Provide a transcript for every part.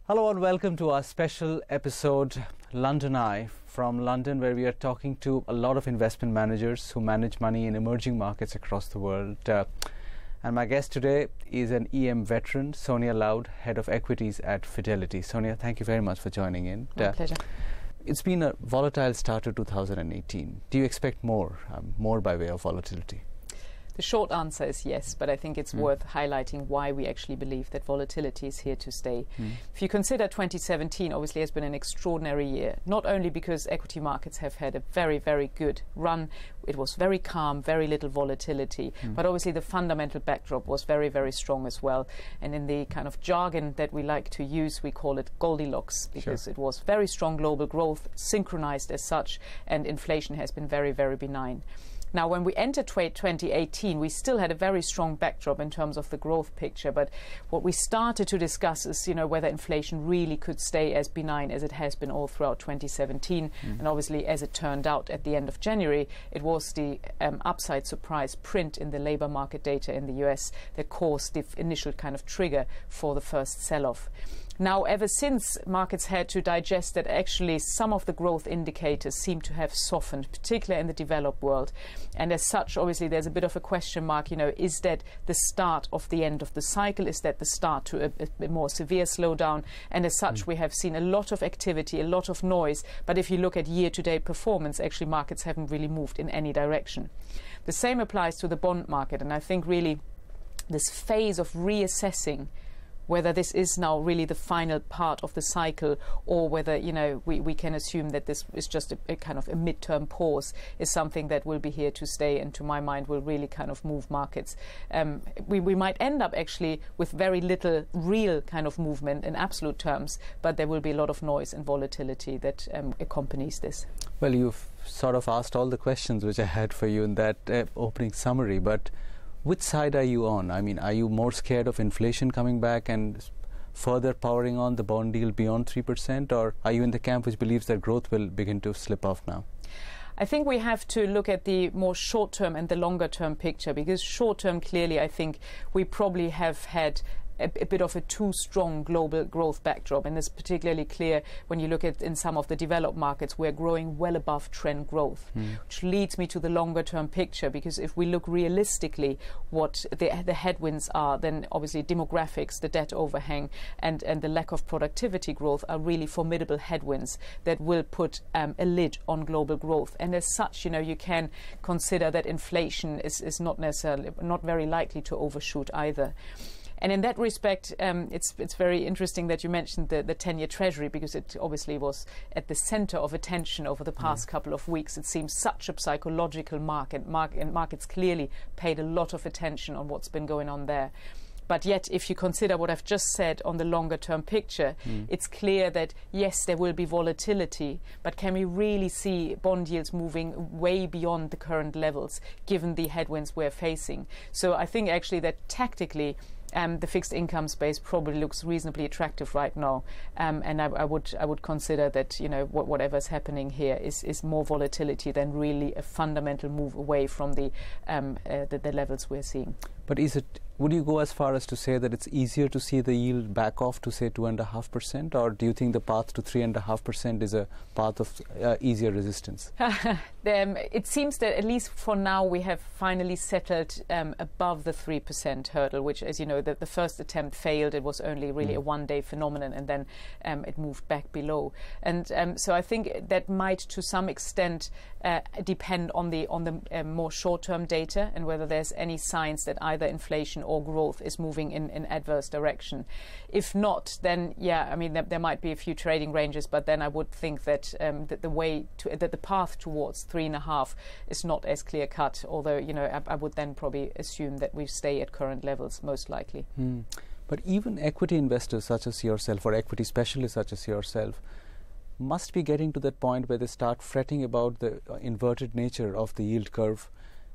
Hello and welcome to our special episode, London Eye, from London, where we are talking to a lot of investment managers who manage money in emerging markets across the world. And my guest today is an EM veteran, Sonja Laud, Head of Equities at Fidelity. Sonja, thank you very much for joining in. My pleasure. It's been a volatile start to 2018. Do you expect more by way of volatility? The short answer is yes, but I think it's worth highlighting why we actually believe that volatility is here to stay. If you consider 2017, obviously has been an extraordinary year, not only because equity markets have had a very, very good run. It was very calm, very little volatility, but obviously the fundamental backdrop was very, very strong as well. And in the kind of jargon that we like to use, we call it Goldilocks, because it was very strong global growth, synchronized as such, and inflation has been very, very benign. Now, when we entered 2018, we still had a very strong backdrop in terms of the growth picture. But what we started to discuss is, whether inflation really could stay as benign as it has been all throughout 2017. And obviously, as it turned out at the end of January, it was the upside surprise print in the labor market data in the US that caused the initial kind of trigger for the first sell-off. Now, ever since, markets had to digest that actually some of the growth indicators seem to have softened, particularly in the developed world. And as such, obviously, there's a bit of a question mark, is that the start of the end of the cycle? Is that the start to a more severe slowdown? And as such, we have seen a lot of activity, a lot of noise. But if you look at year-to-date performance, actually, markets haven't really moved in any direction. The same applies to the bond market. And I think really this phase of reassessing whether this is now really the final part of the cycle, or whether we can assume that this is just a kind of a midterm pause, is something that will be here to stay, and to my mind will really kind of move markets. We might end up actually with very little real kind of movement in absolute terms, but there will be a lot of noise and volatility that accompanies this. Well, you've sort of asked all the questions which I had for you in that opening summary, but which side are you on? I mean, are you more scared of inflation coming back and further powering on the bond yield beyond 3%, or are you in the camp which believes that growth will begin to slip off now? I think we have to look at the more short-term and the longer-term picture, because short-term, clearly, I think we probably have had a bit of a too strong global growth backdrop, and it's particularly clear when you look at in some of the developed markets we're growing well above trend growth, which leads me to the longer term picture, because if we look realistically what the headwinds are, then obviously demographics, the debt overhang, and the lack of productivity growth are really formidable headwinds that will put a lid on global growth. And as such, you can consider that inflation is not very likely to overshoot either. And in that respect, it's very interesting that you mentioned the 10-year Treasury, because it obviously was at the center of attention over the past couple of weeks. It seems such a psychological market, and markets clearly paid a lot of attention on what's been going on there. But yet, if you consider what I've just said on the longer-term picture, it's clear that, yes, there will be volatility, but can we really see bond yields moving way beyond the current levels, given the headwinds we're facing? So I think actually that tactically, the fixed income space probably looks reasonably attractive right now, and I would consider that whatever's happening here is more volatility than really a fundamental move away from the levels we're seeing. But would you go as far as to say that it's easier to see the yield back off to say 2.5%, or do you think the path to 3.5% is a path of easier resistance? It seems that at least for now we have finally settled above the 3% hurdle, which, as you know, the first attempt failed. It was only really a one-day phenomenon, and then it moved back below. And so I think that might, to some extent, depend on the more short-term data, and whether there's any signs that either inflation or growth is moving in adverse direction. If not, then I mean there might be a few trading ranges, but then I would think that that the path towards 3.5 is not as clear cut. Although I would then probably assume that we stay at current levels most likely. But even equity investors such as yourself, or equity specialists such as yourself, must be getting to that point where they start fretting about the inverted nature of the yield curve,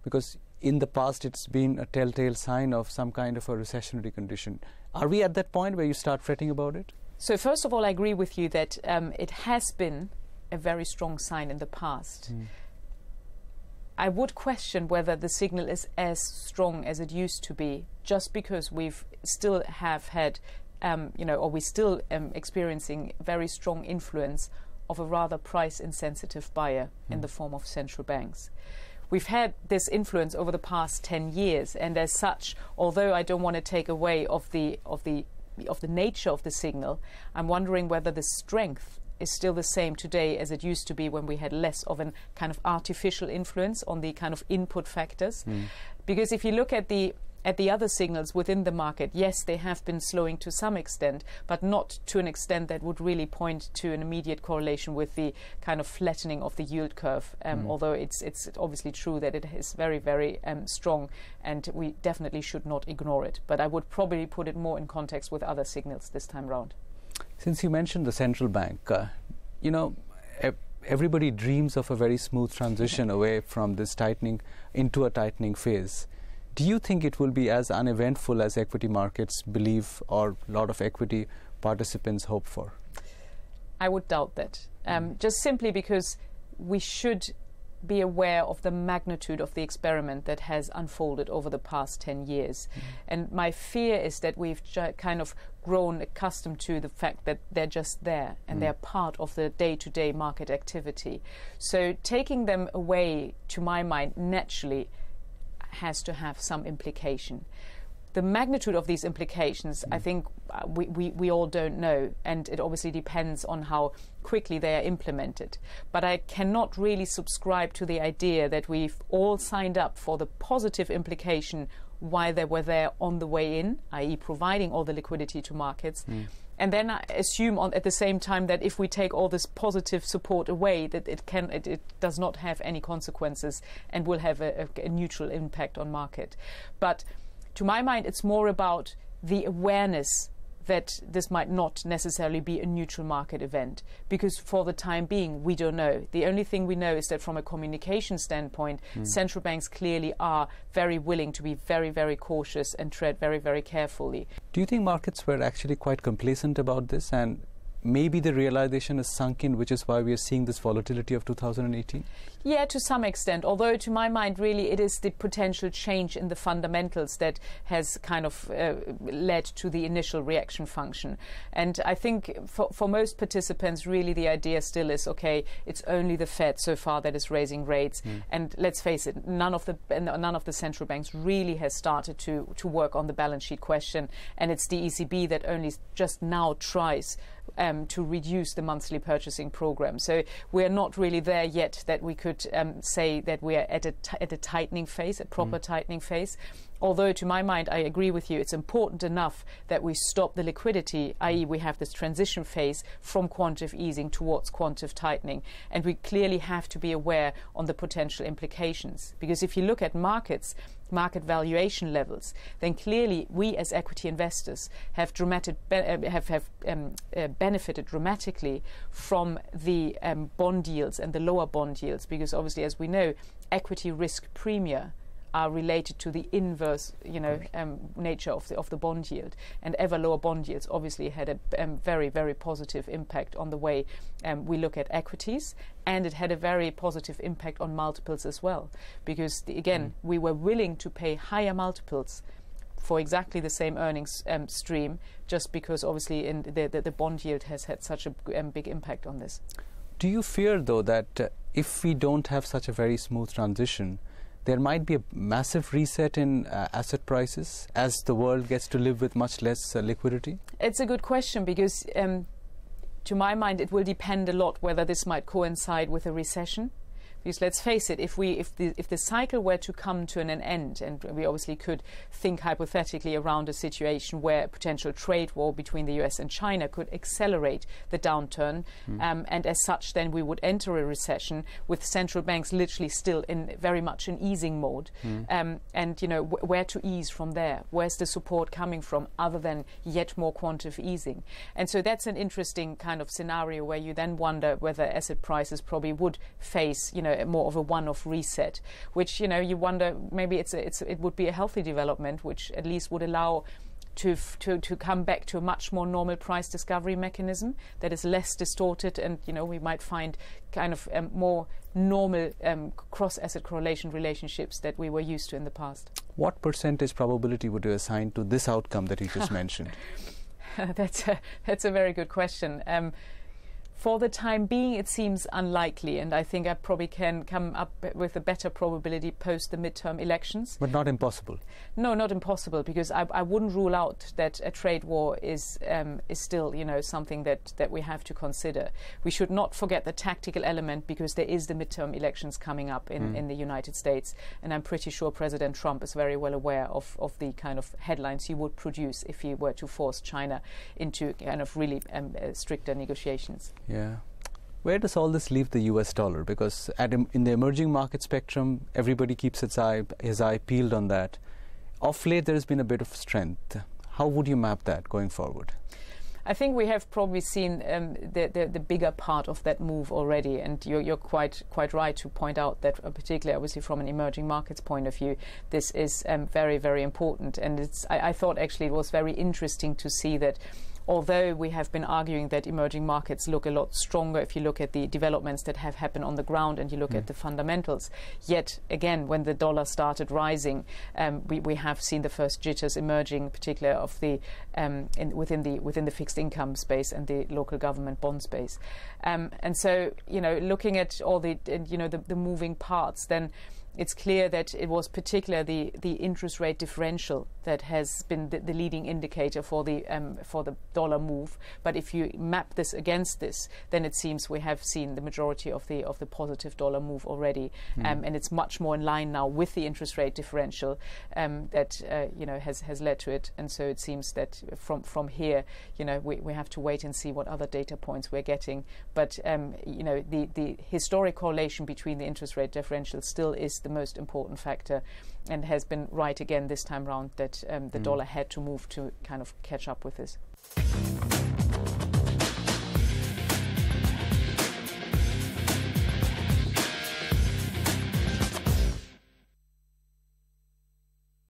because in the past it's been a telltale sign of some kind of a recessionary condition. Are we at that point where you start fretting about it? So first of all, I agree with you that it has been a very strong sign in the past. I would question whether the signal is as strong as it used to be, just because we've still have had are we still experiencing very strong influence of a rather price-insensitive buyer in the form of central banks. We've had this influence over the past 10 years, and as such, although I don't want to take away of the nature of the signal, I'm wondering whether the strength is still the same today as it used to be when we had less of an kind of artificial influence on the kind of input factors. Because if you look at the other signals within the market, yes, they have been slowing to some extent, but not to an extent that would really point to an immediate correlation with the kind of flattening of the yield curve, although it's obviously true that it is very, very strong, and we definitely should not ignore it. But I would probably put it more in context with other signals this time round. Since you mentioned the central bank, everybody dreams of a very smooth transition away from this tightening into a tightening phase. Do you think it will be as uneventful as equity markets believe or a lot of equity participants hope for? I would doubt that, just simply because we should be aware of the magnitude of the experiment that has unfolded over the past 10 years. And my fear is that we've kind of grown accustomed to the fact that they're just there and they're part of the day-to-day market activity. So taking them away, to my mind, naturally has to have some implication. The magnitude of these implications, I think we all don't know, and it obviously depends on how quickly they are implemented. But I cannot really subscribe to the idea that we've all signed up for the positive implication while they were there on the way in, i.e. providing all the liquidity to markets. And then I assume at the same time that if we take all this positive support away, that it does not have any consequences and will have a neutral impact on market. But to my mind, it's more about the awareness that this might not necessarily be a neutral market event, because for the time being, we don't know. The only thing we know is that from a communication standpoint, central banks clearly are very willing to be very, very cautious and tread very, very carefully. Do you think markets were actually quite complacent about this, and maybe the realization is sunk in, which is why we are seeing this volatility of 2018? Yeah, to some extent, although to my mind really it is the potential change in the fundamentals that has kind of led to the initial reaction function. And I think for most participants really the idea still is, okay, it's only the Fed so far that is raising rates, and let's face it, none of the central banks really has started to work on the balance sheet question, and it's the ECB that only just now tries to reduce the monthly purchasing program. So we're not really there yet that we could say that we are at a tightening phase, a proper tightening phase. Although, to my mind, I agree with you, it's important enough that we stop the liquidity, i.e. we have this transition phase from quantitative easing towards quantitative tightening. And we clearly have to be aware on the potential implications. Because if you look at markets, market valuation levels, then clearly we as equity investors have benefited dramatically from the bond yields and the lower bond yields, because obviously, as we know, equity risk premia are related to the inverse, nature of the bond yield, and ever lower bond yields obviously had a very, very positive impact on the way we look at equities, and it had a very positive impact on multiples as well, because again we were willing to pay higher multiples for exactly the same earnings stream, just because obviously the bond yield has had such a big impact on this. Do you fear though that if we don't have such a very smooth transition, there might be a massive reset in asset prices as the world gets to live with much less liquidity? It's a good question, because to my mind it will depend a lot whether this might coincide with a recession. Because let's face it, if the cycle were to come to an end, and we obviously could think hypothetically around a situation where a potential trade war between the US and China could accelerate the downturn, and as such then we would enter a recession with central banks literally still in very much an easing mode, and where to ease from there? Where's the support coming from other than yet more quantitative easing? And so that's an interesting kind of scenario where you then wonder whether asset prices probably would face, more of a one-off reset, which you wonder maybe it would be a healthy development, which at least would allow to come back to a much more normal price discovery mechanism that is less distorted, and we might find kind of more normal cross-asset correlation relationships that we were used to in the past. What percentage probability would you assign to this outcome that you just mentioned? That's a very good question. For the time being, it seems unlikely, and I think I probably can come up with a better probability post the midterm elections. But not impossible? No, not impossible, because I wouldn't rule out that a trade war is still, something that we have to consider. We should not forget the tactical element, because there is the midterm elections coming up in the United States, and I'm pretty sure President Trump is very well aware of the kind of headlines he would produce if he were to force China into kind of really stricter negotiations. Yeah. Where does all this leave the US dollar? Because in the emerging market spectrum, everybody keeps his eye peeled on that. Of late, there has been a bit of strength. How would you map that going forward? I think we have probably seen the bigger part of that move already, and you're quite right to point out that, particularly obviously from an emerging markets point of view, this is very, very important. And I thought actually it was very interesting to see that, although we have been arguing that emerging markets look a lot stronger if you look at the developments that have happened on the ground and you look at the fundamentals, yet again, when the dollar started rising, we have seen the first jitters emerging, particularly of the within the fixed income space and the local government bond space. And so, looking at all the moving parts, then it's clear that it was particularly the interest rate differential that has been the leading indicator for the dollar move. But if you map this against this, then it seems we have seen the majority of the positive dollar move already, and it's much more in line now with the interest rate differential that has led to it. And so it seems that from here, we have to wait and see what other data points we're getting. But the historic correlation between the interest rate differential still is the most important factor, and has been right again this time round that the dollar had to move to kind of catch up with this.